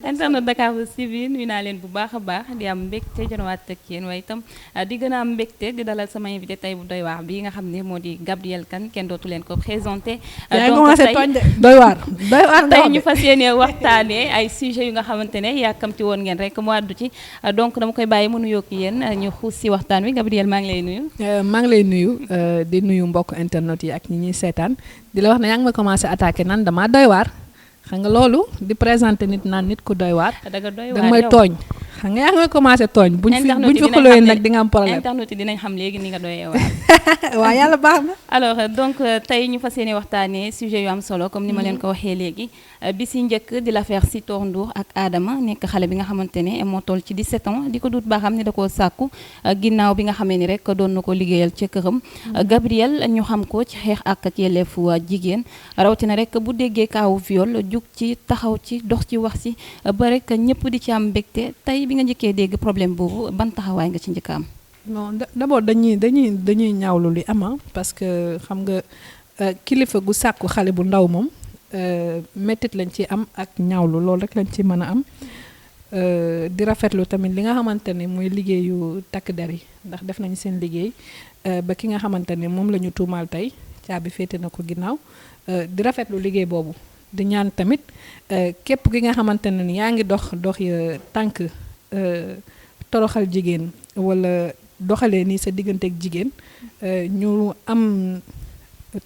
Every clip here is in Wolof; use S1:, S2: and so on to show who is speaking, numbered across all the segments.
S1: internet Dakar TV nuyu naa leen bu baax a baax di am mbégte jonawaat ak yéen waaye itam di gën a am mbégte di dalal sama invité tey bu doy waar bi nga xam ne moo di Gabrielle Kane kenn dootu leen ko présenté.
S2: donc tey doy waar
S1: tey ñu fas yéene waxtaanee ay sujets yu nga xamante ne yàkkamti woon ngeen rek mu àddu ci donc dama koy bàyyi mu nuyoo ak yéen ñu xuus si waxtaan wi Gabrielle maa ngi lay nuyu.
S2: maa ngi lay nuyu di nuyu mbokk internet yi ak ñi ñuy seetaan di la wax ne yaa ngi ma commencé attaqué nan damaa doy waar. xam nga loolu di présenté nit naan nit ku doy waar. da may tooñ. xam nga yaa ngi commencé tooñ. buñ fi xulóoyee nag di nga am problème.
S1: internet yi dinañ xam léegi ni nga doyee waar.
S2: waaw yàlla baax na.
S1: alors donc tey ñu fas yéene waxtaanee sujet yu am solo comme ni ma leen ko waxee léegi. bi si njëkk di l'affaire Sitor Ndour ak Adama nekk xale bi nga xamante ne moo toll ci 17 ans di ko duut baa xam ne da koo sàkku ginnaaw bi nga xamee ni rek doon na ko liggéeyal ca këram. Gabrielle ñu xam ko ci xeex ak yelleefu jigéen rawatina rek bu déggee kaawu viol jug ci taxaw ci dox ci wax si ba rek ñëpp di ci am mbégte tey bi nga njëkkee dégg problème boobu ban taxawaay nga ci njëkk am.
S2: non d'abord dañuy ñaawlu li ama parce que xam nga kilifa gu sàkku xale bu ndaw moom méttit lañ ci am ak ñaawlu loolu rek lañ ci mën a am di rafetlu tamit li nga xamante ne mooy liggéeyu takk der yi ndax def nañu seen liggéey ba ki nga xamante ne moom la ñu tuumaal tey caabi féete na ko ginnaaw di rafetlu liggéey boobu. di ñaan tamit képp ki nga xamante ne ni yaa ngi dox tànk toroxal jigéen wala doxalee nii sa digganteeg jigéen ñu am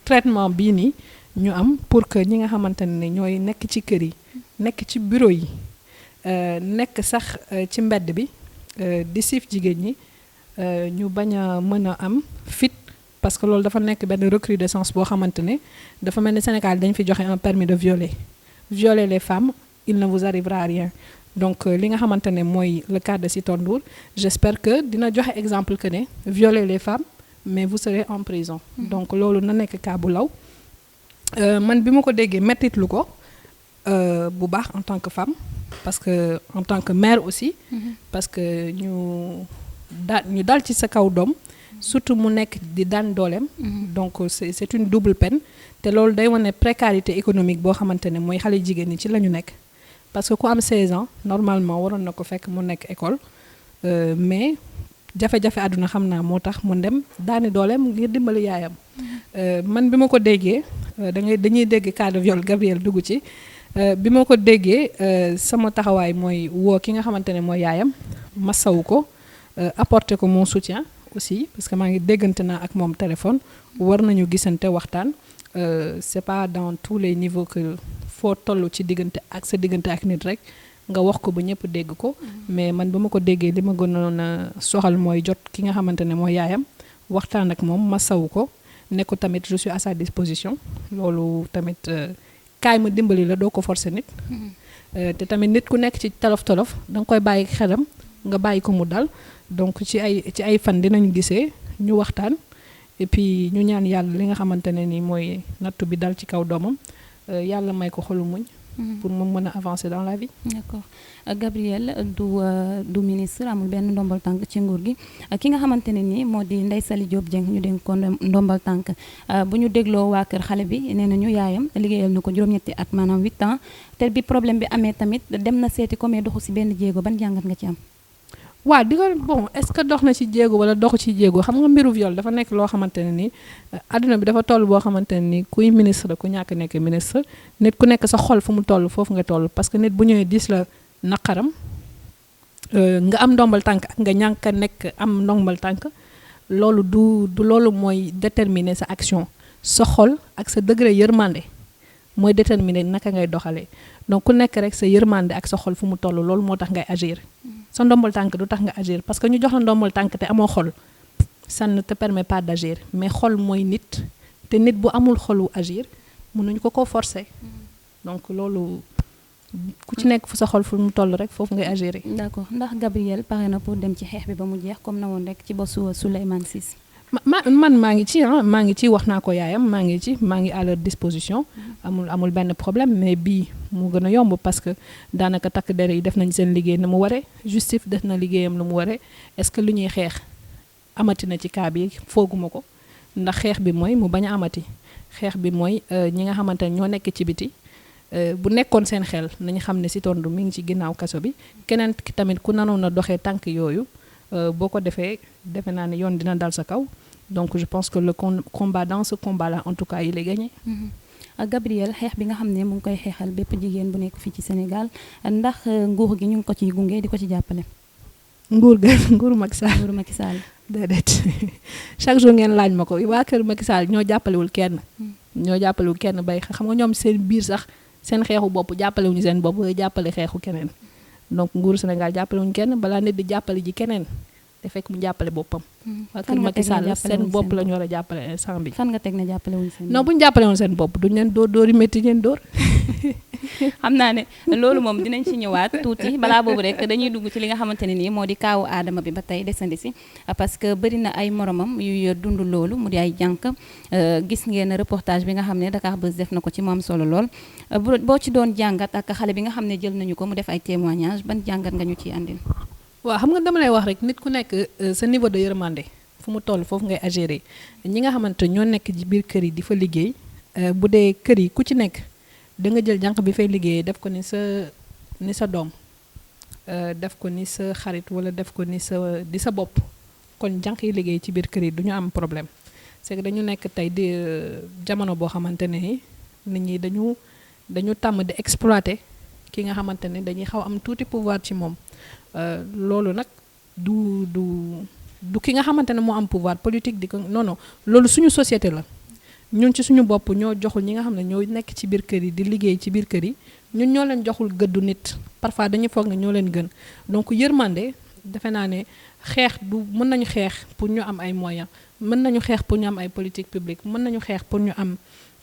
S2: traitement bii nii ñu am pour que ñi nga xamante ne ñooy nekk ci kër yi nekk ci bureau yi nekk sax ci mbedd bi di siif jigéen ñi ñu bañ a mën a am fit. parce que loolu dafa nekk benn recrudescence boo xamante ne dafa mel ni Sénégal dañ fi joxe un permis de violer les femmes il ne vous arrivera rien donc li nga xamante ne mooy le cas de Sitor Ndour j'espère que dina joxe exemple que ne violer les femmes mais vous serez en prison donc loolu na nekk cas bu law man bi ma ko déggee mettitlu ko bu baax en tant que femme parce que en tant que mère aussi parce que ñu dal ci sa kaw doom surtout mu nekk di daan dooleem donc c'est une double peine te loolu day wane précarité économique boo xamante ne mooy xale jigéen ñi ci la ñu nekk parce que ku am 16 ans normalement waroon na ko fekk mu nekk école mais jafe-jafe àdduna xam naa moo tax mu dem daani dooleem ngir dimbali yaayam man bi ma ko déggee dañuy dégg cas de viol Gabrielle dugg ci bi ma ko déggee sama taxawaay mooy woo ki nga xamante ne mooy yaayam masawu ko apporter ko mon soutien aussi parce que maa ngi déggante naa ak moom téléphone war nañu gisante waxtaan c'est pas dans tous les niveaux que foo toll ci diggante ak nit rek nga wax ko ba ñëpp dégg ko mais man ba ma ko déggee li ma gënoon a soxal mooy jot ki nga xamante ne mooy yaayam waxtaan ak moom masawu ko ne ko tamit je suis à sa disposition loolu tamit kaay ma dimbali la doo ko forcer nit te tamit nit ku nekk ci tolof-tolof da nga koy bàyyi xelam nga bàyyi ko mu dal donc ci ay fan dinañu gisee ñu waxtaan et puis ñu ñaan yàlla li nga xamante ne ni mooy nattu bi dal ci kaw doomam yàlla may ko xolu muñ pour mu mën a avancer dans la vie.
S1: d'accord Gabrielle du ministre amul benn ndombal tànk ci nguur gi ki nga xamante ne ni moo di Ndeye Saly Diop Dieng ñu dénk ko ndombal tànk bu ñu dégloo waa kër xale bi nee nañu yaayam liggéeyal na ko juróom-ñetti at maanaam 8 ans te bi problème bi amee tamit dem na seeti ko mais doxu si benn jéego ban jàngat nga ci am.
S2: waaw di nga bon est-ce que dox na ci jéego wala doxu ci jéego xam nga mbiru viol dafa nekk loo xamante ne ni adduna bi dafa toll boo xamante ne ni kuy ministre ku ñàkk nekk ministre nit ku nekk sa xol fu mu toll foofu nga toll parce que nit bu ñëwee dis la naqaram nga am ndombal tànk ak nga ñàkk a nekk am ndombal tànk loolu du loolu mooy déterminer sa action sa xol ak sa degré yërmande mooy déterminer naka ngay doxalee donc ku nekk rek sa yërmande ak sa xol fu mu toll loolu moo tax ngay agir sa ndombal tànk du tax nga agir parce que ñu jox la ndombal tànk te amoo xol ça ne te permet pas d'agir mais xol mooy nit te nit bu amul xolu agir mënuñu ko forcer donc loolu ku ci nekk fu sa xol fu mu toll rek foofu ngay agir.
S1: d'accord ndax Gabrielle pare na pour dem ci xeex bi ba mu jeex comme na woon rek ci bosu Souleymane Ciss.
S2: man maa ngi ci wax naa ko yaayam maa ngi à leur disposition amul benn problème mais bii mu gën a yomb parce que daanaka takk der yi def nañ seen liggéey na mu waree justice def na liggéeyam na mu waree est-ce que lu ñuy xeex amati na ci cas bi fooguma ko ndax xeex bi mooy mu bañ a amati xeex bi mooy ñi nga xamante ne ñoo nekk ci biti bu nekkoon seen xel nañu xam ne Sitor Ndour mi ngi ci ginnaaw kaso bi keneen ki tamit ku nanoon a doxee tànk yooyu boo ko defee defe naa ne yoon dina dal sa kaw donc je pense que le combat dans ce combat là en tout cas il est gagné.
S1: Gabrielle xeex bi nga xam ne mu ngi koy xeexal bépp jigéen bu nekk fii ci Sénégal ndax nguur gi ñu ngi ko ciy gunge di ko ci jàppale.
S2: nguuru Macky Sall.
S1: nguuru Macky Sall.
S2: déedéet chaque jour ngeen laaj ma ko waa kër Macky Sall ñoo jàppalewul kenn. ñoo jàppalewul kenn bay xam nga ñoom seen biir sax seen xeexu bopp jàppalewuñu seen bopp jàppale xeexu keneen donc nguuru Sénégal jàppalewuñu kenn balaa nit di jàppale ji keneen te fekk mu jàppale boppam. waa kër Macky Sall seen bopp la ñu war a jàppale instant bi.
S1: fan nga teg na jàppalewuñu seen bopp.
S2: non bu ñu jàppalewuñu seen bopp duñ leen dóor yi métti leen dóor.
S1: xam naa ne loolu moom dinañ ci ñëwaat tuuti balaa boobu rek dañuy dugg ci li nga xamante ne nii moo di kaawu Adama bi ba tey desandi si parce que bëri na ay moromam yuy dund loolu mu di ay jànk gis ngeen reportage bi nga xam ne Dakar Buzz def na ko ci mu am solo lool boo ci doon jàngat ak xale bi nga xam ne jël nañu ko mu def ay témoignage ban jàngat nga ñu ciy andil.
S2: waaw xam nga dama lay wax rek nit ku nekk sa niveau de yërmande fu mu toll foofu ngay agir ñi nga xamante ñoo nekk ci biir kër yi di fa liggéey bu dee kër yi ku ci nekk da nga jël jànq bi fay liggéeyee def ko ni sa doom def ko ni sa xarit wala def ko ni sa bopp kon jànq yi liggéey ci biir kër yi du ñu am problème c'est que dañu nekk tey di jamono boo xamante ne nit ñi dañu tàmm di exploiter ki nga xamante ne dañuy xaw am tuuti pouvoir ci moom loolu nag du ki nga xamante ne moo am pouvoir politique di ko non loolu suñu société la ñun ci suñu bopp ñoo joxul ñi nga xam ne ñoo nekk ci biir kër yi di liggéey ci biir kër yi ñun ñoo leen joxul gëddu nit parfois dañuy foog ne ñoo leen gën donc yërmande defe naa ne xeex mën nañu xeex pour ñu am ay moyens mën nañu xeex pour ñu am ay politique publique mën nañu xeex pour ñu am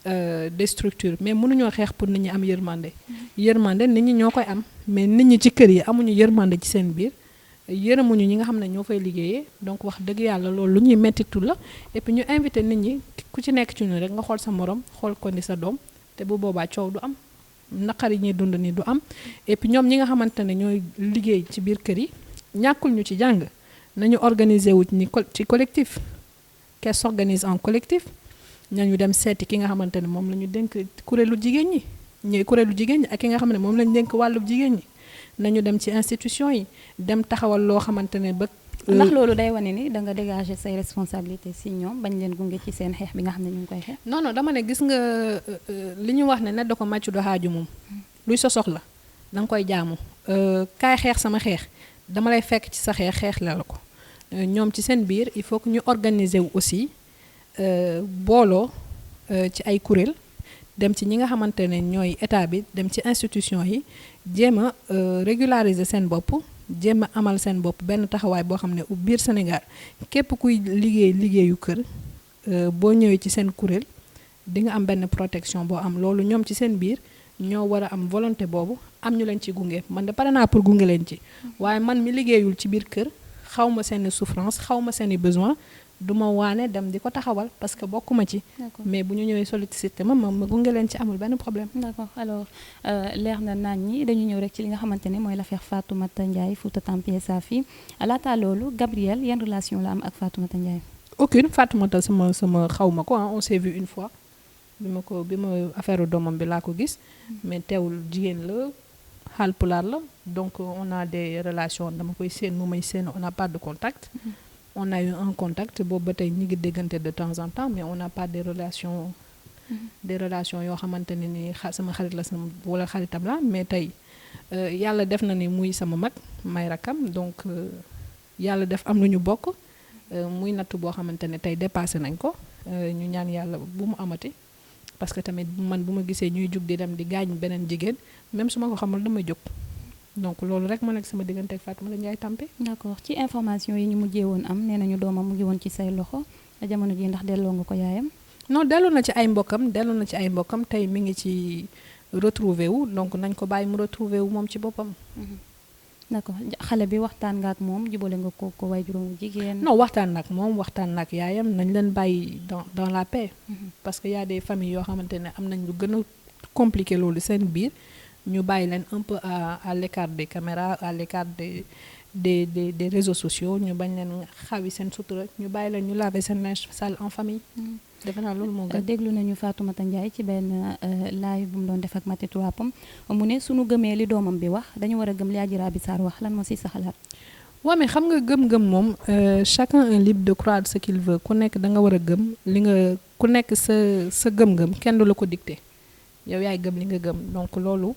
S2: des structures mais mënuñoo xeex pour nit ñi am yërmande yërmande nit ñi ñoo koy am mais nit ñi ci kër yi amuñu yërmande ci seen biir yërëmuñu ñi nga xam ne ñoo fay liggéeyee donc wax dëgg yàlla loolu lu ñuy mettitu la et puis ñu invité nit ñi ku ci nekk ci ñu rek nga xool sa morom xool ko ni sa doom te bu boobaa coow du am naqar yi ñuy dund ni du am et puis ñoom ñi nga xamante ne ñooy liggéey ci biir kër yi ñàkkul ñu ci jàng nañu organiser wu ci collectif qu'elle s'organise en collectif ñañu dem seeti ki nga xamante ne moom la ñu dénk kuréelu jigéen ñi kuréelu jigéen ñi ak ki nga xam ne moom la ñu dénk wàllu jigéen ñi nañu dem ci institution yi dem taxawal loo xamante ne ba.
S1: ndax loolu day wane ni da nga dégager say responsabilité si ñoom bañ leen gunge ci seen xeex bi nga xam ne ñu ngi koy xeex.
S2: non dama ne gis nga li ñu wax ne ne da ko màcc do xaaju moom luy sa soxla da nga koy jaamu kaay xeex sama xeex dama lay fekk ci sa xeex la ko ñoom ci seen biir il faut que ñu organiser wu aussi booloo ci ay kuréel. dem ci ñi nga xamante ne ñooy état bi dem ci institution yi jéem a régulariser seen bopp jéem a amal seen bopp benn taxawaay boo xam ne biir Sénégal képp kuy liggéeyu kër boo ñëwee ci seen kuréel di nga am benn protection boo am loolu ñoom ci seen biir ñoo war a am volonté boobu am ñu leen ci gunge man de pare naa pour gunge leen ci waaye man mi liggéeyul ci biir kër xaw ma seeni souffrance xaw ma seeni besoin du ma waane dem di ko taxawal parce que bokkuma ci. mais bu ñu ñëwee sollicité ma gunge leen ci amul benn problème.
S1: d'accord alors leer na naan ñi dañu ñëw rek ci li nga xamante ne mooy l'affaire Fatoumata Ndiaye Fouta Tampi sa fille laata loolu Gabrielle yan relation la am ak Fatoumata Ndiaye.
S2: aucune Fatoumata sama xaw ma ko on s'est vu une fois bi ma affaire doomam bi laa ko gis mais teewul jigéen la Haalpulaar la donc on a des relations dama koy séen mu may séen on n'a pas de contact. On a eu un contact boobu ba tey ñi ngi déggante de temps en temps mais on n'a pas des relations yoo xamante ne ni sama xarit la sama wala xaritam la mais tey yàlla def na ni muy sama mag may rakam donc yàlla def am lu ñu bokk muy nattu boo xamante ne tey dépassé nañ ko ñu ñaan yàlla bu mu amati parce que tamit man bu ma gisee ñuy jug di dem di gaañ beneen jigéen même su ma ko xamul damay jóg donc loolu rek moo nekk sama diggante ak Fatoumata Ndiaye Tampi.
S1: d'accord ci information yi ñu mujjee woon am nee nañu doomam mu ngi woon ci say loxo jamono ji ndax delloo nga ko yaayam.
S2: non delloo na ci ay mbokkam tey mi ngi ci retrouver wu donc nañ ko bàyyi mu retrouver wu moom ci boppam.
S1: d'accord xale bi waxtaan nga ak moom jubale nga ko waajuram jigéen.
S2: non waxtaan na ak moom waxtaan na ak yaayam nañ leen bàyyi dans la paix. parce que y a des familles yoo xamante ne am nañ lu gën a compliqué loolu seen biir. ñu bàyyi leen un peu à l'écart des caméras, à l'écart des réseaux sociaux, ñu bañ leen xawi seen sutura, ñu bàyyi leen ñu laver seen linge sale en famille. defe naa loolu moo gën.
S1: déglu nañu Fatoumata Ndiaye ci benn live bu mu doon def ak Mati Trois Pommes mu ne suñu gëmee li doomam bi wax dañu war a gëm li Adji Raby Sarr wax, lan moo si sa xalaat.
S2: waaw mais xam nga gëm-gëm moom chacun est libre de croire ce qu'il veut, ku nekk da nga war a gëm li nga ku nekk sa gëm-gëm kenn du la ko dicté, yow yaay gëm li nga gëm. donc loolu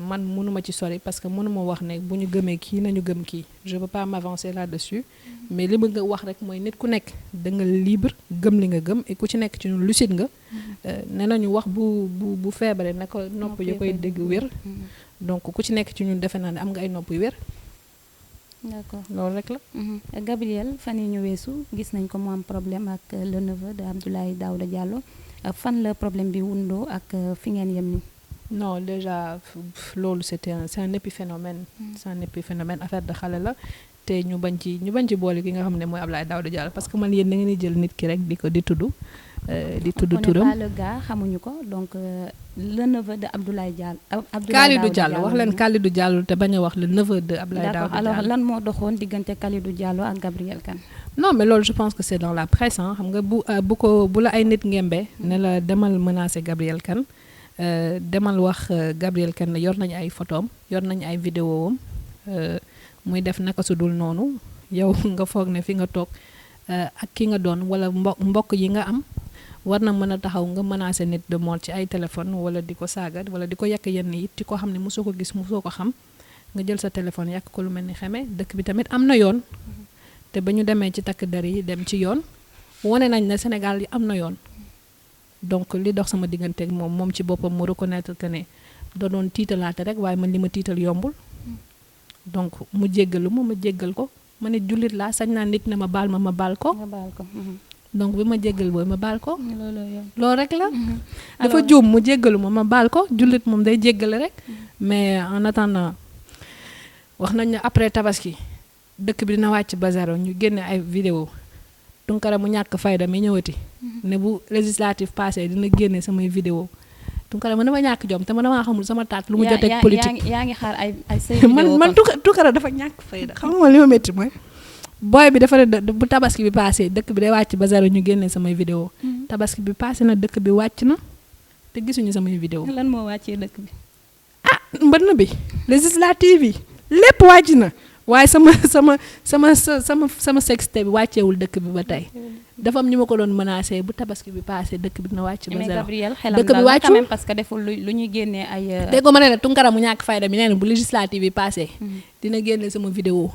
S2: man mënuma ci sori parce que mënuma wax ne bu ñu gëmee kii nañu gëm kii, je veux pas m'avancer là-dessus. mais li ma nga wax rek mooy nit ku nekk da nga libre gëm li nga gëm et ku ci nekk ci ñun lucide nga. nee nañu wax bu feebaree na ko nopp yu koy dégg wér. donc ku ci nekk ci ñun defe naa ne am nga ay nopp yu wér.
S1: d'accord
S2: loolu rek la.
S1: Gabriel fan yi ñu weesu gis nañ ko mu am problème ak le neveu de Abdoulaye Daouda Diallo, fan la problème bi wundoo ak fi ngeen yem ni.
S2: non déjà loolu c'est un épiphénomène. c'est un épiphénomène, affaire de xale la te ñu bañ ci boole ki nga xam ne mooy Abdoulaye Daouda Diallo parce que man yéen da ngeen di jël nit ki rek di tudd turam.
S1: on n'est pas le gars xamuñu ko, donc le neveu de Abdoulaye Diallo.
S2: Kalidou Diallo wax leen Kalidou Diallo te bañ a wax le neveu de Abdoulaye Daouda Diallo.
S1: d'accord, alors lan moo doxoon diggante Kalidou Diallo ak Gabriel Kane.
S2: non mais loolu je pense que c'est dans la presse xam nga bu la ay nit ngembee ne la demal menacer Gabriel Kane. demal wax Gabriel Kane yor nañu ay photom yor nañu ay vidéo am muy def naka su dul noonu yow nga foog ne fi nga toog ak ki nga doon wala mbokk yi nga am war na mën a taxaw nga menacer nit de mort ci ay téléphone wala di ko saaga wala di ko yàq yenn it ci ko xam ne mosoo ko gis mosoo ko xam nga jël sa téléphone yàq ko lu mel ni xeme. dëkk bi tamit am na yoon te ba ñu demee ci takk der yi dem ci yoon wane nañ ne Sénégal yi am na yoon. donc li dox sama diggante ak moom ci boppam mu reconnaître que ne da doon tiitalaate rek waaye man li ma tiital yombul. donc mu jéggalu ma jéggal ko ma ne jullit laa sañ naa nit ne ma baal baal ko.
S1: nga baal ko.
S2: donc bi ma jéggal booy ma baal ko.
S1: loolu
S2: rek la. dafa juum mu jéggalu ma baal ko, jullit moom day jéggale rek. mais en attendant wax nañ ne après tabaski dëkk bi dina wàcc ba zéro ñu génne ay vidéo Tunkara mu ñàkk fayda mi ñëwati. ne bu législative passé dina génne samay vidéo Tunkara man dama ñàkk jom te man damaa xamul sama taat lu mu jotee ak politique.
S1: yaa ngi xaar ay say vidéo
S2: man Tunkara dafa ñàkk fayda xam nga li ma métti mooy booy bi dafa ne bu tabaski bi passé dëkk bi day wàcc ba zéro ñu génne samay vidéo tabaski bi passé na dëkk bi wàcc na te gisuñu samay vidéo.
S1: lan moo wàccee dëkk bi.
S2: mbënn bi législative yi lépp wàcc na. waaye sama sexte bi wàcceewul dëkk bi ba tey dafa am ñu ma ko doon menacé bu tabaski bi passé dëkk bi dina wàcc ba zéro.
S1: Gabriel xelam dal na quand même parce que deful lu ñuy génnee ay.
S2: dégg nga ma ne la Tunkara mu ñàkk fayda mi nee na bu législative bi passé dina génne sama vidéo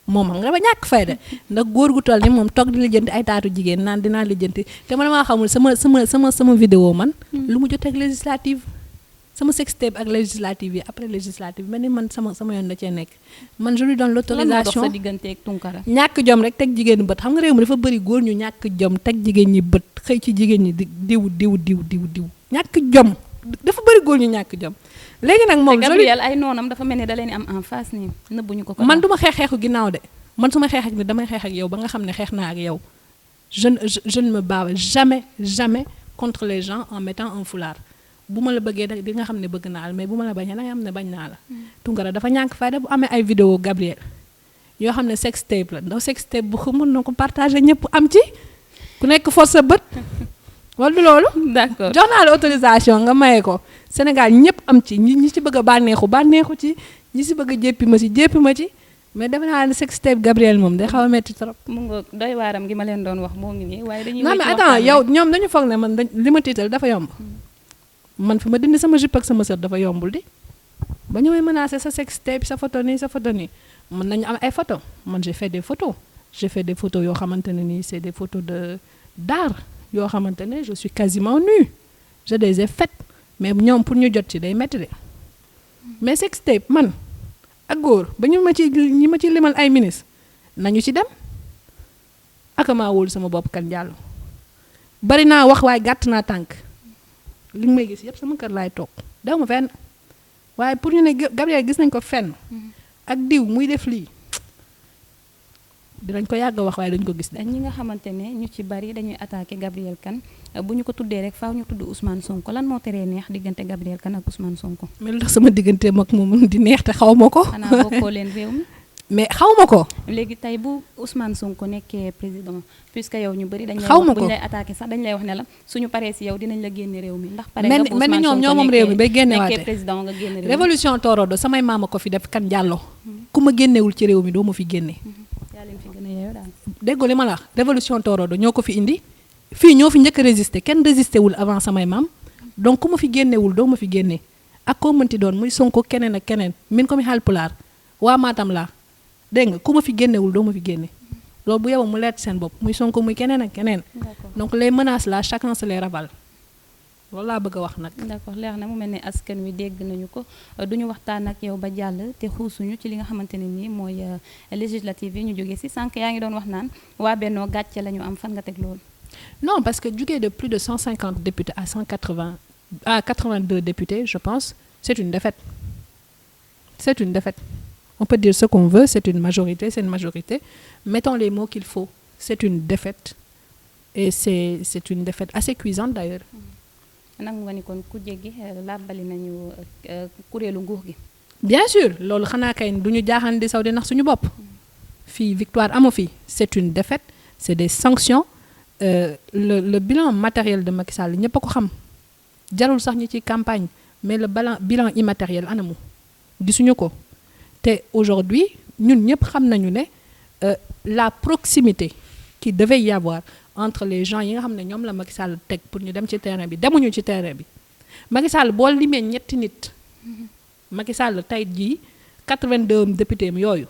S2: moom xam nga dafa ñàkk fayda ndax góor gu toll ni moom toog di lijjanti ay taatu jigéen naan dinaa lijjanti te man maa xamul sama vidéo man lu mu jotee ak législative. sama sextape ak législative yi après législative mel ni man sama yoon da cee nekk man je lui donne l'autorisation.
S1: lan moo dox sa diggante ak Tunkara.
S2: ñàkk jom rek teg jigéen ñi bët xam nga réew mi dafa bëri góor ñu ñàkk jom teg jigéen ñi bët xëy ci jigéen ñi di diw ñàkk jom dafa bëri góor ñu ñàkk jom. léegi nag moom
S1: Gabriel ay noonam dafa mel ni da leen am en face nii nëbbuñu ko.
S2: man du ma xeexu ginnaaw de man su ma xeex ak ni damay xeex ak yow ba nga xam ne xeex naa ak yow je ne me bats jamais contre les gens en mettant un foulard. bu ma la bëggee di nga xam ne bëgg naa la mais bu ma la bañee da nga xam ne bañ naa la. Tunkara dafa ñàkk fayda bu amee ay vidéo Gabriel yoo xam ne sextape la ndax sextape bu mën na ko partager ñëpp am ci ku nekk force sa bët wala du loolu.
S1: d'accord
S2: jox naa la autorisation nga maye ko Sénégal ñëpp am ci ñi ci bëgg a bànneexu ci ñi si bëgg a jéppi ma ci mais defe naa ne sextape Gabriel moom day xaw a metti trop.
S1: mu nga doy waaram gi ma leen doon wax moo ngi nii waaye dañuy.
S2: non mais attends yow ñoom dañu foog ne man li ma tiital dafa yomb. man fi ma dindi sama jupe ak sama sër dafa yombul di ba ñëwee menacé sa sextape sa photo nii mën nañu am ay photo man j'ai fait des photos yoo xamante ne nii c'est des photos d'art yoo xamante ne je suis quasiment nue je les ai faites mais ñoom pour ñu jot ci day metti de mais sextape man ak góor ba ñi ma ci limal ay ministre nañu ci dem ak maa wóolu sama bopp kan jàllu bari naa wax waaye gàtt naa tànk li may gis yëpp sama kër laay toog daw ma fenn waaye pour ñu ne Gabriel gis nañ ko fenn ak diw muy def lii dinañ ko yàgg wax waaye dañ ko gis de.
S1: ñi nga xamante ne ñu ci bari dañuy attaqué Gabrielle Kane bu ñu ko tuddee rek faaw ñu tudd Ousmane Sonko lan moo teree neex diggante Gabrielle Kane ak Ousmane Sonko.
S2: mais lu tax sama diggante mag moom di neex te xaw ma ko.
S1: xanaa bokkoo leen réew mi.
S2: mais xaw ma ko.
S1: léegi tey bu Ousmane Sonko nekkee président puisque yow ñu bëri dañ lay
S2: xaw ma
S1: wax bu
S2: ko
S1: ñu lay attaqué sax dañ lay wax ne la suñu paree si yow dinañ la génne réew mi ndax pare
S2: mel
S1: nga bu
S2: ni
S1: Ousmane
S2: ñoom
S1: Sonko
S2: ñoo moom réew mi bay génne
S1: nekkee
S2: waate
S1: président nga génne réew mi.
S2: révolution torodo samay maama ko fi def kan jàllo ku ma génnewul ci réew mi doo ma fi génne.
S1: yaa leen fi gën a yeewu daal.
S2: déggoo li ma la wax révolution torodo ñoo ko fi indi fii ñoo fi njëkk a résister kenn résisté wul avant samay maam donc ku ma fi génnewul doo ma fi génne ak koo mënti doon muy Sonko keneen ak keneen min ko mi Haalpulaar waa Matam laa dégg nga ku ma fi génnewul doo ma fi génne loolu bu yeboo mu leer ci seen bopp muy Sonko muy keneen ak keneen.
S1: d'accord
S2: donc les menaces là chacun se les ravale loolu laa bëgg a wax nag.
S1: d'accord leer na mu mel ne askan wi dégg nañu ko duñu waxtaan ak yow ba jàll te xuusuñu ci li nga xamante ne nii mooy législative yi ñu jógee si sànq yaa ngi doon wax naan waa Bennoo gàcce la ñu am fan nga teg loolu.
S2: non parce que jugee de plus de 150 députés à 180 à 82 députés je pense c'est une défaite c'est une défaite. On peut dire ce qu'on veut, c'est une majorité, mettons les mots qu'il faut, c'est une défaite et c'est une défaite assez cuisante d'ailleurs.
S1: nangu nga ni kon ku jéggi làbbali nañu kuréelu nguur gi.
S2: bien sûr loolu xanaa kay du ñu jaaxaan di saw di nax suñu bopp. fii victoire amu fi c'est une défaite c'est des sanctions le bilan matériel de Macky Sall ñëpp a ko xam jarul sax ñi ci campagne mais le bilan immatériel anamu gisuñu ko. te aujourd'hui ñun ñëpp xam nañu ne la proximité qui devait y avoir entre les gens yi nga xam ne ñoom la Macky Sall teg pour ñu dem ci terrain bi demuñu ci terrain bi Macky Sall boo limee ñetti nit Macky Sall tey jii 82 députés am yooyu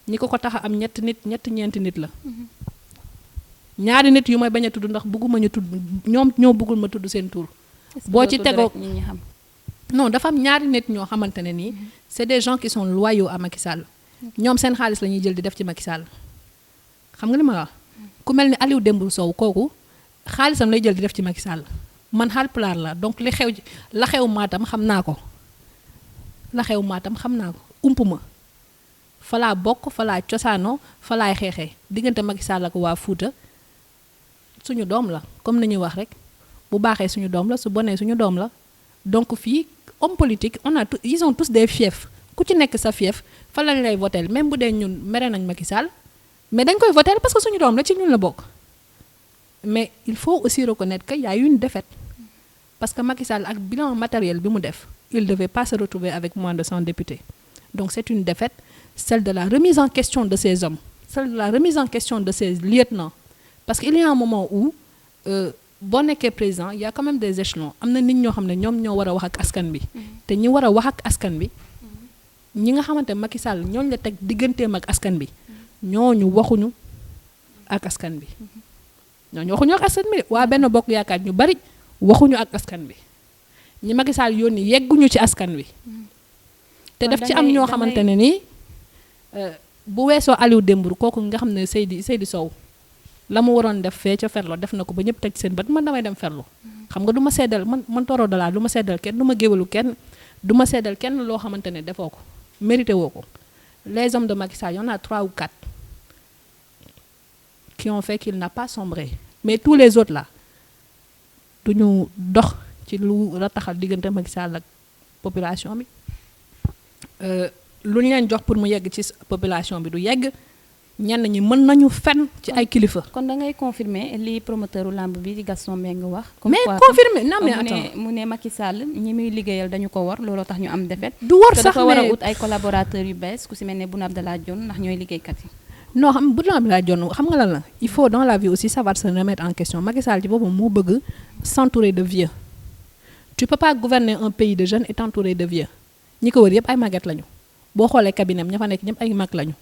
S2: ñi ko tax a am ñetti ñeenti nit la ñaari nit yu may bañ a tudd ndax bëgguma ñu tudd ñoom ñoo bëggul ma tudd seen tur boo ci tegoo non dafa am ñaari nit ñoo xamante ne nii c'est des gens qui sont loyaux à Macky Sall ñoom seen xaalis la ñuy jël di def ci Macky Sall xam nga li ma wax ku mel ni Aliou Dembourou Sow kooku xaalisam lay jël di def ci Macky Sall man Haalpulaar la donc la xew Matam xam naa ko ump ma fa laa bokk fa laa cosaanoo fa laay xeexee diggante Macky Sall ak waa Fuuta suñu doom la comme nañuy wax rek bu baaxee suñu doom la su bonee suñu doom la donc fii homme politique ils ont tous des fiefs ku ci nekk sa fief fa lañ lay voter même bu dee ñun mere nañ Macky Sall mais dañ koy voter parce que suñu doom la ci ñun la bokk mais il faut aussi reconnaître qu'il y a eu une défaite parce que Macky Sall ak bilan matériel bi mu def il devait pas se retrouver avec moins de 100 députés donc c'est une défaite celle de la remise en question de ces hommes celle de la remise en question de ces lieutenants parce qu'il y a un moment où boo nekkee président il y a quand même des échelons am na nit ñoo xam ne ñoom ñoo war a wax ak askan bi te ñi war a wax ak askan bi ñi nga xamante Macky Sall ñooñu la teg digganteem ak askan bi ñooñu waxuñu ak askan bi waa Benno Bokk Yaakaar ñu bari waxuñu ak askan bi ñi Macky Sall yónni yegguñu ci askan wi te daf ci am ñoo xamante ne nii bu weesoo Aliou Dembourou kooku nga xam ne Seydi Sow la mu waroon def fee ca Ferlo def na ko ba ñëpp teg seen bët man damay dem Ferlo xam nga du ma seddal man Toro Dollar du ma seddal kenn du ma géwalu kenn du ma seddal kenn loo xamante ne defoo ko mérité woo ko les hommes de Macky Sall y en a 3 ou 4 qui ont fait qu'il n'a pas sombré mais tous les autres là duñu dox ci lu rataxal diggante Macky Sall ak population bi lu ñu leen jox pour mu yegg ci population bi du yegg ñenn ñi mën nañu fen ci ay kilifa.
S1: kon da ngay confirmer li promoteuru lamb bi di Gaston Mbengue wax.
S2: mais confirmer non mais attends
S1: mu ne Macky Sall ñi muy liggéeyal dañu ko war looloo tax ñu am défaite.
S2: du war sax
S1: dafa war a ut ay collaborateurs yu bees ku si mel ne Boun Abdallah Dionne ndax ñooy liggéeykat yi.
S2: non xam Boun Abdallah Dionne xam nga lan la il faut dans la vie aussi savoir se remettre en question Macky Sall ci boppam moo bëgg s'entourer de vieux. tu peux pas gouverner un pays de jeunes et t'entourer de vieux ñi ko wër yëpp ay màgget lañu boo xoolee cabinet ña fa nekk ñëpp ay mag lañu.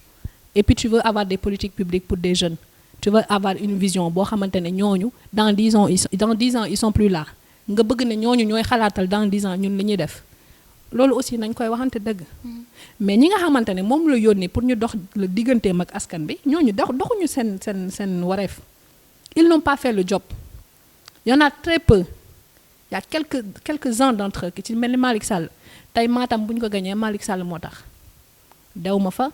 S2: et puis tu veux avoir des politiques publiques pour des jeunes tu veux avoir une vision boo xamante ne ñooñu dans 10 ans ils sont plus là nga bëgg ne ñooñu ñooy xalaatal dans 10 ans ñun li ñuy def loolu aussi nañ koy waxante dëgg mais ñi nga xamante ne moom la yónni pour ñu dox la digganteem ak askan bi ñooñu doxuñu seen wareef ils n'ont pas fait le job il y en a très peu il y a quelques-uns d'entre eux ki ci mel ni Malick Sall tey Matam bu ñu ko gañee Malick Sall moo tax dew ma fa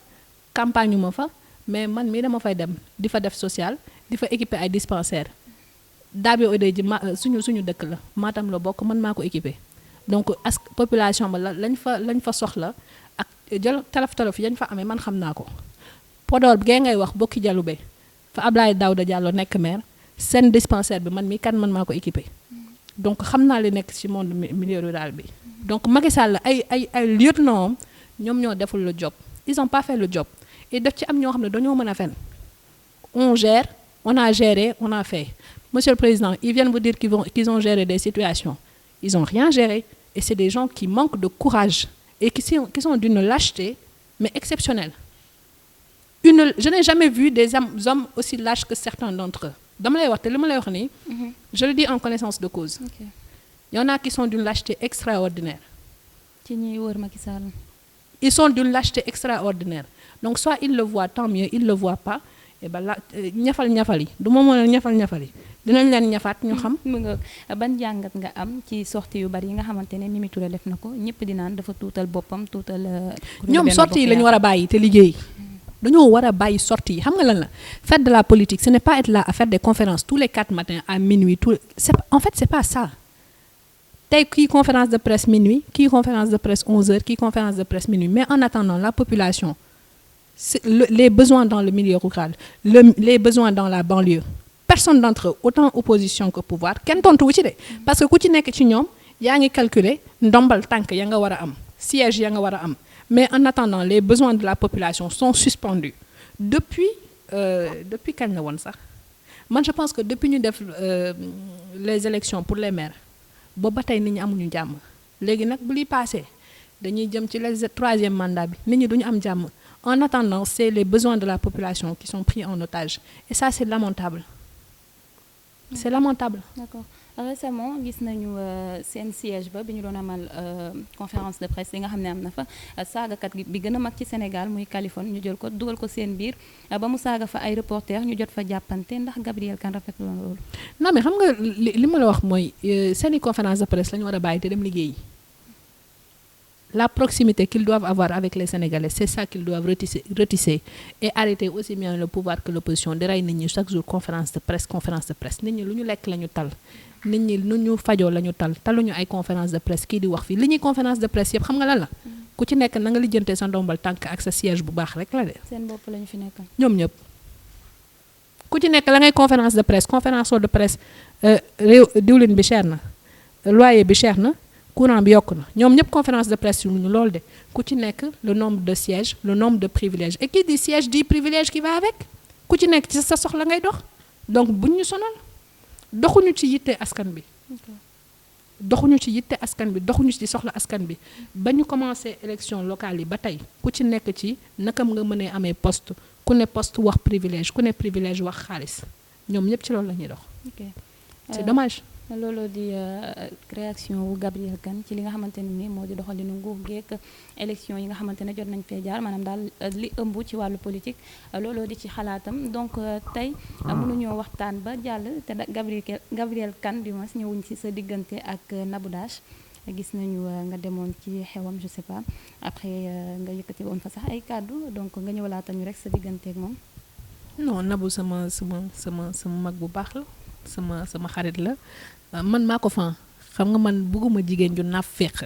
S2: campagne ma fa mais man mii dama fay dem di fa def social di fa équiper ay dispensaires Daabe Odé ji suñu dëkk la Matam la bokk man maa ko équipé donc population ba lañ fa soxla ak jël tolof yañ fa amee man xam naa ko Podor gee ngay wax bokki Jalube fa Ablaye Daouda Diallo nekk maire seen dispensaire bi man maa ko équipé donc xam naa li nekk ci monde milieu rural bi donc Macky Sall ay lieutenant ñoom ñoo deful le job ils ont pas fait le job et daf ci am ñoo xam ne dañoo mën a fen on gère on a géré on a fait monsieur le président ils viennent vous dire qu'ils ont géré des situations ils ont rien géré et c'est des gens qui manquent de courage et qui sont d'une lâcheté mais exceptionnelle je n'ai jamais vu des hommes aussi lâches que certains d'entre eux dama lay wax te li ma lay wax nii je le dis en connaissance de cause il y en a qui sont d'une lâcheté extraordinaire
S1: ci ñuy wër Macky Sall
S2: ils sont d'une lâcheté extraordinaire donc soit ils le voient tant mieux ils le voient pas et ben là ñafal yi du ma mën a ñafal yi dinañ leen ñafaat ñu xam.
S1: mu nga ban jàngat nga am ci sortie yu bari yi nga xamante ne Mimi Touré def na ko ñëpp di naan dafa tuutal boppam tuutal.
S2: ñoom sortie yi la ñu war a bàyyi te liggéey. dañoo war a bàyyi sortie yi xam nga lan la faire de la politique ce n'est pas être là à faire des conférences tous les 4 matins à minuit en fait c'est pas ça. tey kii conférence de presse minuit kii conférence de presse 11h kii conférence de presse minuit mais en attendant la population les besoins dans le milieu rural les besoins dans la banlieue personne d'entre eux autant opposition que pouvoir kenn tontu wu ci de parce que ku ci nekk ci ñoom yaa ngi calculer ndombal tànk ya nga war a am siège ya nga war a am mais en attendant les besoins de la population sont suspendus depuis kañ la woon sax man je pense que depuis ñu def les élections pour les maires boobu ba tey nit ñi amuñu jàmm léegi nag bu liy passé dañuy jëm ci le 3e mandat bi nit ñi duñu am jàmm en attendant c'est les besoins de la population qui sont pris en otage et ça c'est lamentable c'est lamentable.
S1: D'accord. Récemment gis nañu seen siège ba bi ñu doon amal conférence de presse yi nga xam ne am na fa saagakat bi gën a mag ci Sénégal muy Kaliphone ñu jël ko dugal ko seen biir ba mu saaga fa ay reporters ñu jot fa jàppante ndax Gabrielle Kane rafetlu na loolu.
S2: non mais xam nga li ma la wax mooy seeni conférence de presse la ñu war a bàyyi te dem liggéey la proximité qu'ils doivent avoir avec les Sénégalais c'est ça qu'ils doivent retisser et arrêter aussi bien le pouvoir que l'opposition di rey nit ñi chaque jour conférence de presse nit ñi lu ñu lekk la ñu tal nit ñi nu ñu fajoo la ñu taluñu ay conférence de presse kii di wax fii li ñuy conférence de presse yëpp xam nga lan la ku ci nekk na nga lijjantee sa ndombal tànk ak sa siège bu baax rek la de
S1: seen bopp la ñu fi nekkal
S2: ñoom ñëpp ku ci nekk la ngay conférence de presse réew diwlin bi cher na loyer bi cher na courant bi yokk na ñoom ñëpp conférence de presse yu ñu loolu de ku ci nekk le nombre de sièges le nombre de privilèges et qui dit siège dit privilège qui va avec ku ci nekk ci sa soxla ngay dox donc buñ ñu sonal doxuñu ci yitte askan bi doxuñu ci soxla askan bi ba ñu commencé élection locale yi ba tey ku ci nekk ci nakam nga mënee amee poste ku ne poste wax privilège ku ne privilège wax xaalis ñoom ñëpp ci loolu la ñuy dox c'est dommage
S1: looloo di réaction wu Gabrielle Kane ci li nga xamante ne ni moo di doxalinu nguur geek élection yi nga xamante ne jot nañ fee jaar maanaam daal li ëmb ci wàllu politique looloo di ci xalaatam donc tey mënuñoo waxtaan ba jàll te Gabrielle Kane du moins ñëwuñ ci sa diggante ak Nabou Dash gis nañu nga demoon ci xewam je sais pas après nga yëkkati woon fa sax ay kàddu donc nga ñëw laata ñu rek sa diggante ak moom.
S2: non Nabou sama mag bu baax la sama xarit la man maa ko fan xam nga man bëgguma jigéen ju naafeq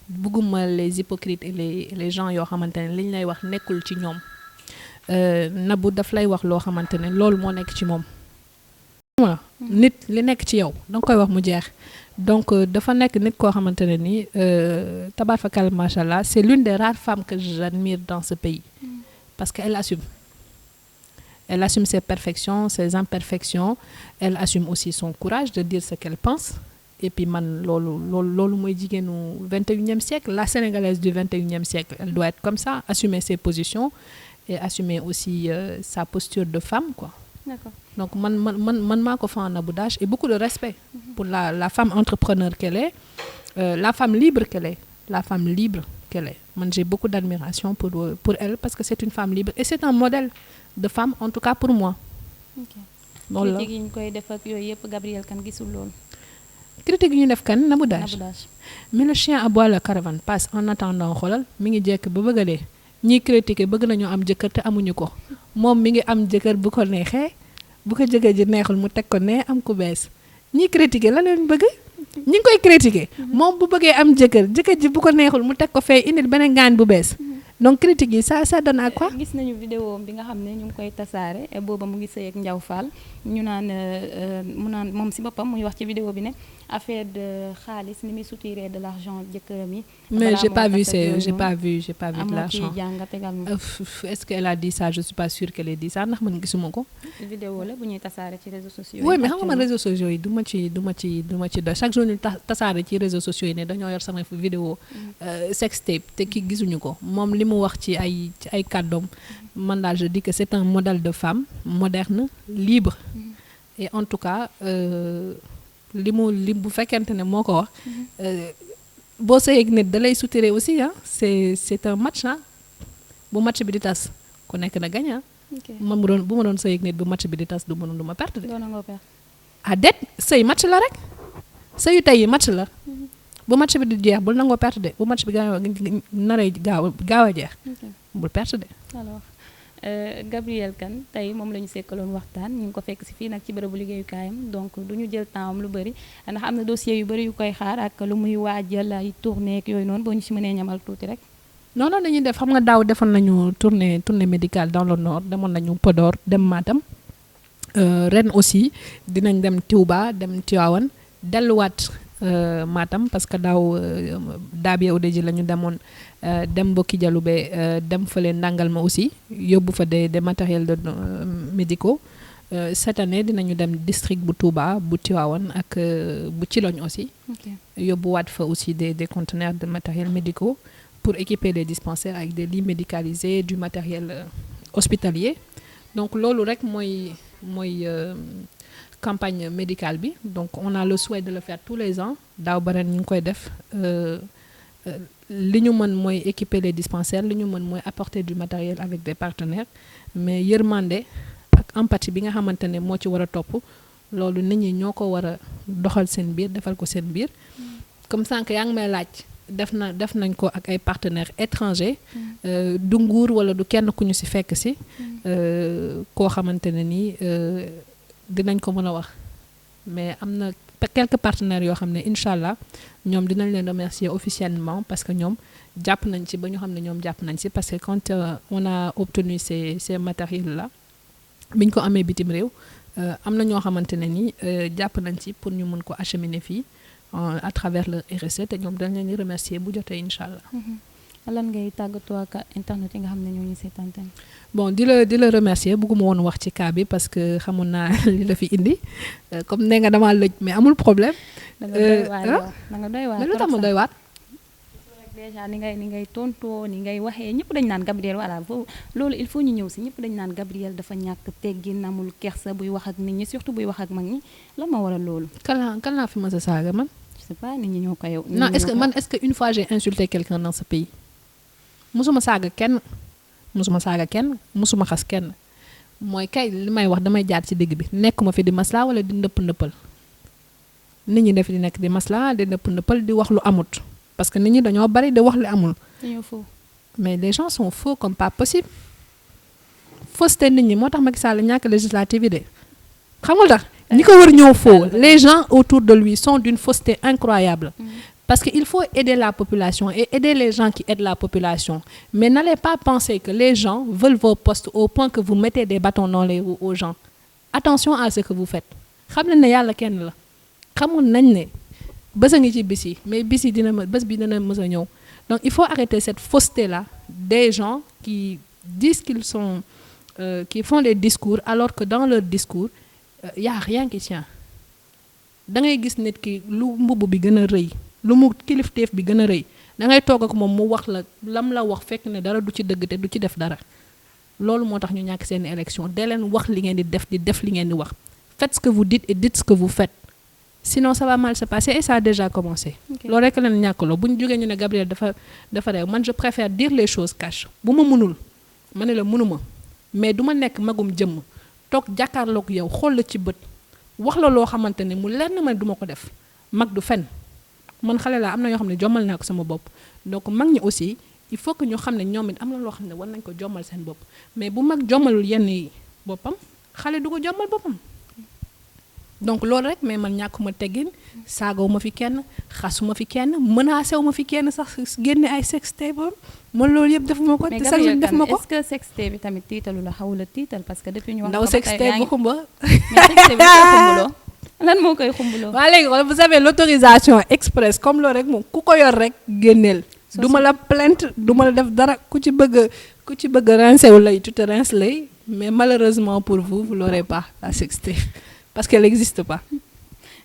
S2: bëgguma les hypocrites et les gens yoo xamante ne liñ lay wax nekkul ci ñoom Nabou daf lay wax loo xamante ne loolu moo nekk ci moom voilà nit li nekk ci yow danga koy wax mu jeex donc dafa nekk nit koo xamante ne ni tabaarkalla machallah c'est l'une des rares femmes que j'admire dans ce pays parce que elle assume ses perfections, ses imperfections. Elle assume aussi son courage de dire ce qu'elle pense. Et puis man loolu mooy jigéenu 21e siècle, la sénégalaise du 21e siècle. Elle doit être comme ça, assumer ses positions et assumer aussi sa posture de femme, quoi.
S1: D'accord.
S2: Donc man maa ko fan Nabou Dash et beaucoup de respect pour la femme entrepreneur qu'elle est, la femme libre qu'elle est, Man j'ai beaucoup d'admiration pour elle parce que c'est une femme libre et c'est un modèle de femme en tout cas pour moi.
S1: ok
S2: loolu la
S1: critique yi ñu koy def ak yooyu yëpp Gabrielle Kane gisul loolu.
S2: critique yi ñu def kan Nabou Dash
S1: Nabou Dash.
S2: mais le chien aboie la caravane passe en attendant xoolal mi ngi jekk ba bëgg a dee ñiy critiquer bëgg nañoo am jëkkër te amuñu ko moom mi ngi am jëkkër bu ko neexee bu ko jëkkër ji neexul mu teg ko ne am ku bees ñiy critiquer la leen bëgg ñi ngi koy critiquer moom bu bëggee am jëkkër ji bu ko neexul mu teg ko fee indil beneen gaan bu bees donc critique yi ça donne à quoi.
S1: gis nañu vidéo bi nga xam ne ñu ngi koy tasaare booba mu ngi sëy ak Ndiaw Fall ñu naan mu naan moom si boppam muy wax ci vidéo bi ne affaire de xaalis ni muy soutirer de l'argent jëkkëram yi.
S2: mais j'ai pas vu de l'argent.
S1: jàngat également.
S2: est-ce qu'elle a dit ça je suis pas sûre qu'elle ait dit ça ndax man gisuma ko.
S1: vidéo la bu ñuy tasaare ci réseaux sociaux yi.
S2: oui mais xam nga man réseaux sociaux yi du ma ci doy chaque jour ñu tasaare ci réseaux sociaux yi ne dañoo yor sama vidéo sextape te ki gisuñu ko moom li mu wax ci ay kàddoom man daal je dis que c'est un modèle de femme moderne libre et en tout cas li bu fekkente ne moo ko wax boo sëyeeg nit da lay soutirer aussi c'est un match bu match bi di tas ku nekk na gagne man bu ma doon sëyeeg nit bu match bi di tas du ma perte de det sëy match la rek sëyu tey yi match la bu match bi di jeex bul nangoo perte de bu match bi naree gaaw a jeex bul perte de.
S1: alors Gabrielle Kane tey moom la ñu sekkaloon waxtaan ñu ngi ko fekk si fii nag ci bërëbu liggéeyukaayam donc du ñu jël temps am lu bëri ndax am na dossier yu bëri yu koy xaar ak lu muy waajal ay tournée ak yooyu noonu boo ñu si mënee ñamal tuuti rek.
S2: non dañuy def xam nga daaw defoon nañu tournée médicale dans le nord demoon nañu Podor dem Matam ren aussi dinañ dem Touba dem Tivaouane delluwaat. Matam parce que daaw Daabie Odeji la ñu demoon dem Mbokki Jalube dem fële ndàngal ma aussi yóbbu fa des matériels médicaux cette année dinañu dem district bu Touba bu Tivaouane ak bu Thilogne aussi yóbbuwaat fa aussi des conteneurs de matériels médicaux pour équiper les dispensaires avec des lits médicalisés du matériel hospitalier donc loolu rek mooy campagne médicale bi donc on a le souhait de le faire tous les ans daaw ba ren ñu ngi koy def li ñu mën mooy équiper les dispensaires li ñu mën mooy apporter du matériel avec des partenaires mais yërmande ak empathie bi nga xamante ne moo ci war a topp loolu nit ñi ñoo ko war a doxal seen biir defal ko seen biir comme sànq yaa ngi may laaj def nañ ko ak ay partenaires étrangers du nguur wala du kenn ku ñu ci fekk ci koo xamante ne nii dinañ ko mën a wax mais am na quelques partenaires yoo xam ne incha allah ñoom dinañ leen remercier officiellement parce que ñoom jàpp nañ ci ba ñu xam ne ñoom jàpp nañ ci parce que quand on a obtenu ces matériels là biñ ko amee bitim réew am na ñoo xamante ne ni jàpp nañ ci pour ñu mën ko acheminer fii à travers le RSE te ñoom dañ leen di remercier bu jotee incha allah.
S1: lan ngay tàggatoo ak internet yi nga xam ne ñoo ñu seetaan.
S2: bon di la remercier bëgguma woon wax ci cas bi parce que xamoon naa li la fi indi comme nee nga damaa lëj mais amul problème.
S1: da nga doy waar
S2: mais lu tax ma doy waar.
S1: déjà ni ngay tontoo ni ngay waxee ñëpp dañ naan Gabrielle voilà loolu il faut ñu ñëw si ñëpp dañ naan Gabrielle dafa ñàkk teggin amul kersa buy wax ak nit ñi surtout buy wax ak mag ñi lan ma waral loolu.
S2: kan laa fi mës a saaga man.
S1: je sais pas nit ñi ñoo koy.
S2: non est-ce que une fois j'ai insulté quelqu'un dans ce pays. musuma saaga kenn musuma xas kenn mooy kay li may wax damay jaar ci digg bi nekkuma fi di masla wala di ndëppal nit ñi def di nekk di masla di ndëppal di wax lu amut parce que nit ñi dañoo bari di wax lu amul.
S1: dañoo faux.
S2: mais les gens sont faux comme pas possible fausseté nit ñi moo tax Macky Sall ñàkk législative yi de xamul tax ñi ko war ñëw faux les gens autour de lui sont d'une fausseté incroyable. Parce qu'il faut aider la population et aider les gens qui aident la population. Mais n'allez pas penser que les gens veulent vos postes au point que vous mettez des bâtons dans les roues aux gens. Attention à ce que vous faites. Xam leen ne yàlla kenn la xamoon nañ ne bés a ngi ci bis yi mais bés bi dina mës a ñëw donc il faut arrêter cette fausseté là des gens qui disent qu'ils sont qui font des discours alors que dans leur discours y a rien qui tient da ngay gis nit ki lu mbubb bi gën a rëy lu mu kilifteef bi gën a rëy da ngay toog ak moom mu wax la lam la wax fekk ne dara du ci dëgg te du ci def dara loolu moo tax ñu ñàkk seen élection dee leen wax li ngeen di def li ngeen di wax faites ce que vous dites et dites ce que vous faites sinon ça va mal se passer et ça a déjà commencé. loolu rek leen ñàkkaloo bu ñu jógee ñu ne Gabrielle dafa réew man je préfère dire les choses cash bu ma mënul ma ne la mënuma mais du ma nekk magum jëmm toog jàkkaarloog yow xool la ci bët wax la loo xamante ne mu leer na ma du ma ko def mag du fen man xale laa am na yoo xam ne jommal naa ko sama bopp donc mag ñi aussi il faut que ñu xam ne ñoom it am na loo xam ne war nañ ko jommal seen bopp mais bu mag jommalul yenn yi boppam xale du ko jommal boppam. donc loolu rek mais man ñàkkuma teggin saagaw ma fi kenn xasuma fi kenn menacé wu ma fi kenn sax génne ay sextape man loolu yëpp defuma ko.
S1: mais
S2: te sax def ma ko
S1: est-ce que sextape bi tamit tiitalu la xawul a tiital parce que depuis ñu wax
S2: ndaw sextape bu xumba.
S1: mais sextape bi koy xumbuloo lan moo koy xumbuloo.
S2: waa léegi wala vous avez l'autorisation express comme loolu rek moom ku ko yor rek génneel. du ma la plainte du ma la def dara ku ci bëgg rincer wu lay tu te rinces lay mais malheureusement pour vous vous l'aurez pas la sextape parce qu'elle n'existe pas.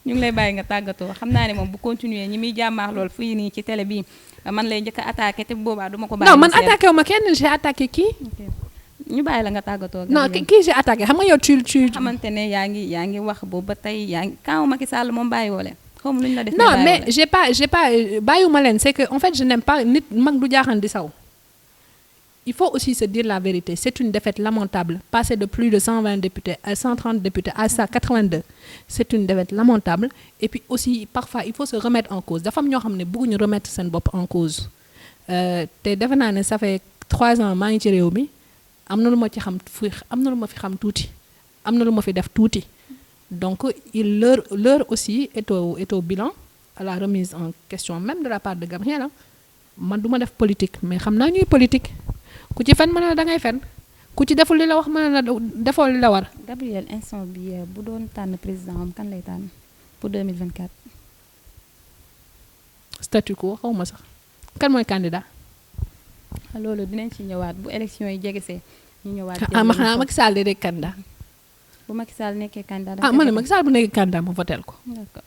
S1: ñu ngi lay bàyyi nga tàggatoo xam naa ne moom bu continuer ñi muy jàmmaax lool fii nii ci télé bi man lay njëkk a attaqué te boobaa du ma ko bàyyi.
S2: non man attaqué wu ma kenn j'ai attaqué kii.
S1: ñu bàyyi la nga tàggatoo.
S2: non kii j'ai attaqué xam nga yow tu
S1: xamante ne yaa ngi wax boobu ba tey yaa ngi kaw Macky Sall moom bàyyi woo leen xaw ma lu ñu la def.
S2: non mais j'ai pas bàyyiwuma leen c'est que en fait je n'aime pas nit mag du jaaxaan di saw. Il faut aussi se dire la vérité. C'est une défaite lamentable. Passer de plus de 120 députés à 130 députés à ça 82, c'est une défaite lamentable. Et puis aussi, parfois, il faut se remettre en cause. Dafa am ñoo xam ne bëgguñu remettre seen bopp en cause. te defe naa ne ça fait 3 ans maa ngi ci réew mi am na lu ma ci xam am na lu ma fi xam tuuti am na lu ma fi def tuuti. Donc, l'heure aussi est au bilan, à la remise en question même de la part de Gabriel. Man du ma def politique mais xam naa ñuy politique. ku ci fen mën na da ngay fen ku ci deful li la wax mën na defoo li la war.
S1: Gabriel instant bi bu doon tànn président am kan lay tànn pour 2024.
S2: statu quo xaw ma sax kan mooy candidat.
S1: loolu dinañ ci ñëwaat bu élection yi jegesee ñu ñëwaat.
S2: ma xanaa Macky Sall di rek candidat.
S1: bu Macky Sall nekkee candidat.
S2: ma ne Macky Sall bu nekkee candidat ma votel ko.
S1: d'accord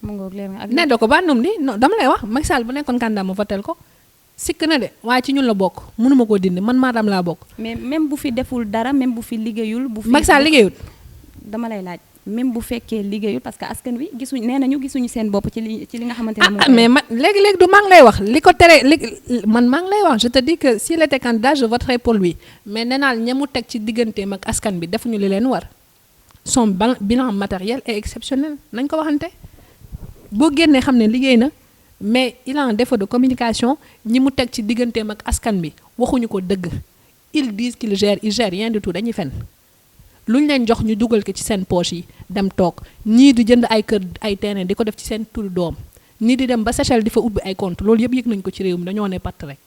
S1: mu ngoog leer nga ak.
S2: ne doo ko ba num ni non dama lay wax Macky Sall bu nekkoon candidat ma votel ko. sikk na de waaye ci ñun la bokk mënuma koo dindi man maanaam laa bokk.
S1: mais même bu fi deful dara même bu fi liggéeyul. bu fi
S2: Macky Sall liggéeyul.
S1: dama lay laaj même bu fekkee liggéeyul parce que askan wi gisuñ nee nañu gisuñu seen bopp ci li nga xamante ne moom.
S2: mais man léegi du maa ngi lay wax li ko tere man maa ngi lay wax je te dis que s'il était candidat je voterai pour lui mais nee naa ña mu teg ci digganteem ak askan bi defuñu li leen war son bilan matériel est exceptionnel nañ ko waxante boo génnee xam ne liggéey na. mais il a un défaut de communication ñi mu teg ci digganteem ak askan bi waxuñu ko dëgg ils disent qu'il gère rien du tout dañuy fen lu ñu leen jox ñu dugal ko ci seen poche yi dem toog ñii di jënd ay kër ay terrain di ko def ci seen turu doom ñii di dem ba Seychelles di fa ubbi ay compte loolu yëpp yëg nañ ko ci réew mi dañoo ne patt rek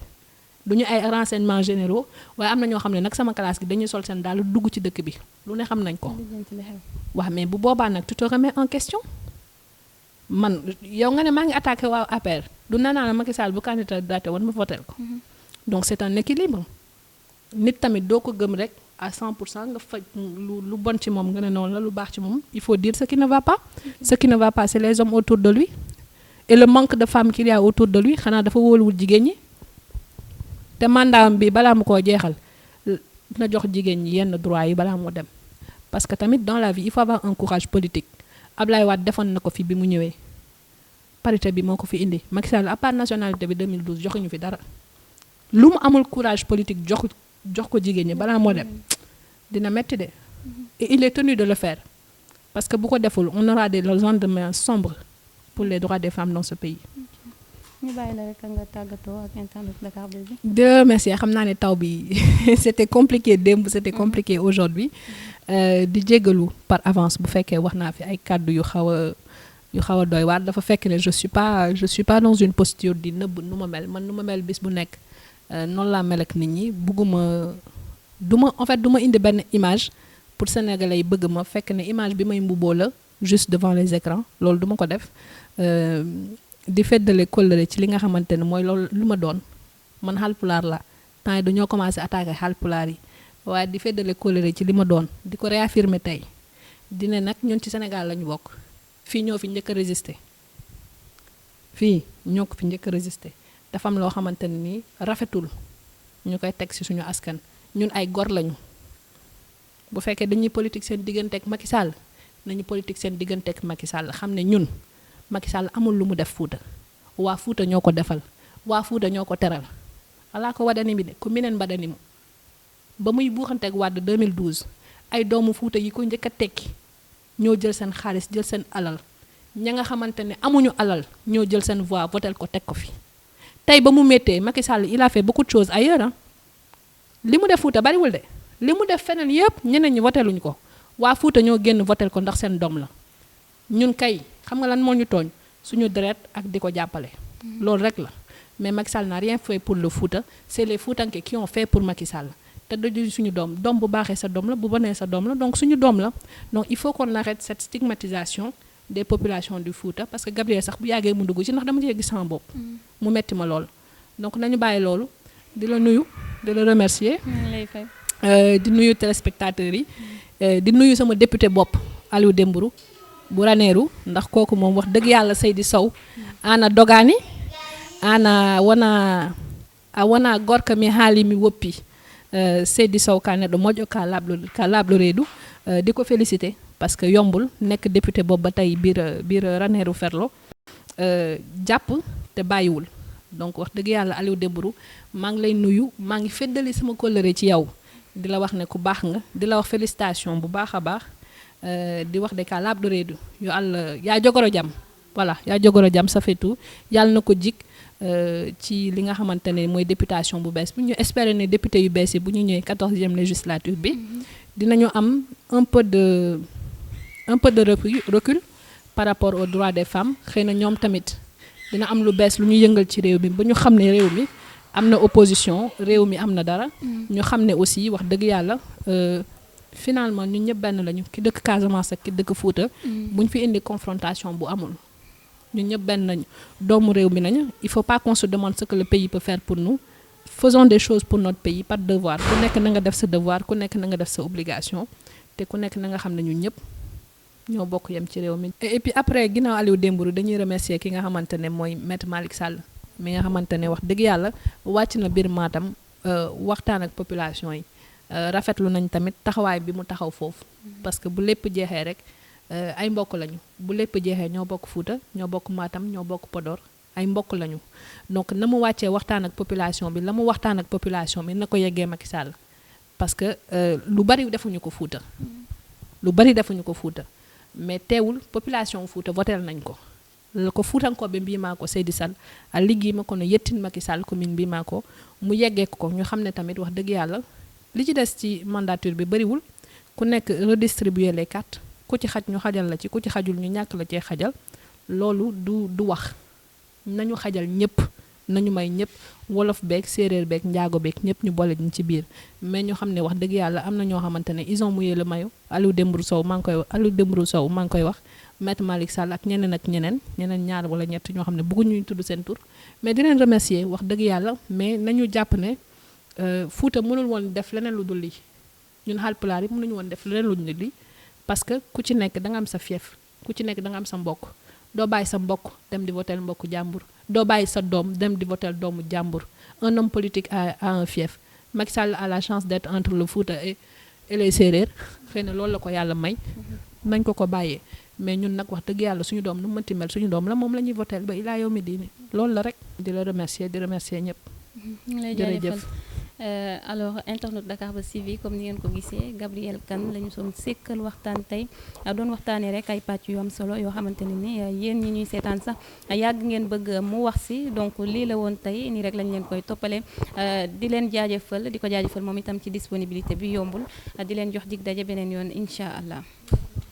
S2: duñu ay renseignements généraux waaye am na ñoo xam ne nag sama classe gi dañuy sol seen daal dugg ci dëkk bi lu ne xam nañ ko waaw mais bu boobaa nag tu te remets en question man yow nga ne maa ngi attaqué waa APR du nee naa la Macky Sall bu candidat woon ma votel ko donc c'est un équilibre nit tamit doo ko gëm rek à 100% nga faj lu bon ci moom nga ne noonu la lu baax ci moom il faut dire ce qui ne va pas ce qui ne va pas c'est les hommes autour de lui et le manque de femmes qu'il y a autour de lui xanaa dafa wóoluwul jigéen ñi te mandaam bi balaa mu koo jeexal na jox jigéen ñi yenn droit yi balaa moo dem parce que tamit dans la vie il faut avoir un courage politique Ablaye Wade defoon na ko fi bi mu ñëwee parité bi moo ko fi indi Macky Sall à part nationalité bi 2012 joxuñu fi dara lu mu amul courage politique jox ko jigéen ñi balaa moo dem dina metti de et il est tenu de le faire parce que bu ko deful on aura des lendemains sombres pour les droits des femmes dans ce pays.
S1: ñu bàyyi la rek nga tàggatoo ak internet Dakar Buzz bi.
S2: Dieu merci xam naa ne taw bi c'était compliqué démb c'était compliqué aujourd'hui di jéggalu par avance bu fekkee wax naa fi ay kàddu yu xaw a doy waar dafa fekk ne je suis pas dans une posture di nëbb nu ma mel man nu ma mel bis bu nekk noonu laa mel ak nit ñi bugguma en fait du ma indi benn image pour sénégalais yi bëgg ma fekk ne image bi may mbubboo la juste devant les écrans loolu du ma ko def di feddale kóllëre ci li nga xamante ne mooy loolu lu ma doon man Haalpulaar la temps yi dañoo commencé attaquer Haalpulaar yi waaye di feddale kóllëre ci li ma doon di ko réaffirmer tey di ne nag ñun ci Sénégal lañu bokk fii ñoo fi njëkk a résister fii ñoo ko fi njëkk a résister dafa am loo xamante ne nii rafetul ñu koy teg ci suñu askan ñun ay gor lañu bu fekkee dañuy politique seen diggante ak Macky Sall nañu politique seen diggante ak Macky Sall xam ne ñun Macky Sall amul lu mu def Fuuta waa Fuuta ñoo ko defal waa Fuuta ñoo ko teral alaa ko wadani mi de ku mineen badani mu ba muy buuxanteeg Wàdd 2012 ay doomu Fuuta yi ko njëkk a tekki ñoo jël seen xaalis jël seen alal ña nga xamante ne amuñu alal ñoo jël seen voix votel ko teg ko fi tey ba mu méttee Macky Sall il a fait beaucoup de choses ailleurs ah li mu def Fouta bariwul de li mu def feneen yëpp ñeneen ñi voteluñ ko waa Fouta ñoo génn votel ko ndax seen doom la ñun kay xam nga lan moo ñu tooñ suñu deret ak di ko jàppale loolu rek la mais Macky Sall n'a rien fait pour le Fouta c'est les Foutanké qui ont fait pour Macky Sall te daju suñu doom bu baaxee sa doom la bu bonee sa doom la donc suñu doom la donc il faut qu'on arrête cette stigmatisation des populations du Fouta parce que Gabriel sax bu yàggee mu dugg ci ndax dama cee gis sama bopp mu metti ma lool donc nañu bàyyi loolu di la nuyu di la remercier di nuyu téléspectateurs yi di nuyu sama député bopp Aliou Dembourou bu Ranérou ndax kooku moom wax dëgg yàlla Seydi Sow ana dogani ana wona gorka mi haalimi woppi Seydi Sow ka neɗɗo moƴƴo ka laaɓɗo reedu di ko félicité parce que yombul nekk député boobu ba tey biir Ranérou Ferlo jàpp te bàyyiwul donc wax dëgg yàlla Aliou Dembourou maa ngi lay nuyu maa ngi feddali sama kóllëre ci yow di la wax ne ku baax nga di la wax félicitation bu baax a baax di wax de ka laaɓɗo reedu yo Allah yaa jogoro jam voilà yaa jogoro jam ça fait tout yàlla na ko jik ci li nga xamante ne mooy députation bu bees bi ñu espérer ne député yu bees yi bu ñu ñëwee 14e législature bi dinañu am un peu de recul par rapport aux droits des femmes xëy na ñoom tamit dina am lu bees lu ñu yëngal ci réew mi ba ñu xam ne réew mi am na opposition réew mi am na dara ñu xam ne aussi wax dëgg yàlla finalement ñun ñëpp benn lañu ki dëkk Casamance ak ki dëkk Fouta buñ fi indi confrontation bu amul ñun ñëpp benn lañu doomu réew mi nañu il faut pas qu'on se demande ce que le pays peut faire pour nous faisons des choses pour notre pays par devoir ku nekk na nga def sa devoir ku nekk na nga def sa obligation te ku nekk na nga xam ne ñun ñëpp ñoo bokk yem ci réew mi. et puis après ginnaaw Aliou Dembourou dañuy remercier ki nga xamante ne mooy Maître Malick Sall mi nga xamante ne wax dëgg yàlla wàcc na biir Matam waxtaan ak population yi rafetlu nañ tamit taxawaay bi mu taxaw foofu parce que bu lépp jeexee rek ay mbokk lañu bu lépp jeexee ñoo bokk Fouta ñoo bokk Matam ñoo bokk Podor ay mbokk lañu donc na mu wàccee waxtaan ak population bi la mu waxtaan ak population bi na ko yeggee Macky Sall parce que lu bari defuñu ko Fouta mais teewul population Fouta votel nañ ko ko Fuutankoɓe mbima ko Seydi Sall a liggima kono yettin Macky Sall commune mbima ko mu yeggee ko ñu xam ne tamit wax dëgg yàlla li ci des ci mandature bi bariwul ku nekk redistribuer les cartes ku ci xaj ñu xajal la ci ku ci xajul ñu ñàkk la cee xajal loolu du wax nañu xajal ñëpp nañu may ñëpp wolof beeg séeréer beeg njaago beeg ñëpp ñu boole ñu ci biir mais ñu xam ne wax dëgg yàlla am na ñoo xamante ne ils ont mouillé le maillot Aliou Dembourou Sow maa ngi koy wax Maître Malick Sall ak ñeneen ñaar wala ñett ñoo xam ne bëgguñu ñu tudd seen tur mais di leen remercier wax dëgg yàlla mais nañu jàpp ne Fouta mënul woon def leneen lu dul lii ñun Haalpulaar yi mënuñu woon def leneen lu dul lii parce que ku ci nekk da nga am sa fief ku ci nekk da nga am sa mbokk doo bàyyi sa mbokk dem di votel mbokku jàmbur doo bàyyi sa doom dem di votel doomu jàmbur un homme politique a un fief Macky Sall a la chance d'être entre le Fouta et les séeréer xëy na loolu la ko yàlla may nañ ko bàyyee mais ñun nag wax dëgg yàlla suñu doom nu mu mënti mel suñu doom la moom la ñuy votel ba ilaa yow mi diini loolu la rek di la remercier ñëpp
S1: jërëjëf alors internet Dakar Buzz TV comme ni ngeen ko gisee Gabrielle Kane la ñu soon sekkal waxtaan tey doon waxtaanee rek ay pàcc yu am solo yoo xamante ne ni yéen ñi ñuy seetaan sax yàgg ngeen bëgg mu wax si donc lii la woon tey nii rek lañ leen koy toppalee di leen jaajëfal di ko jaajëfal moom itam ci disponibilité bi yombul di leen jox dig daje beneen yoon incha allah.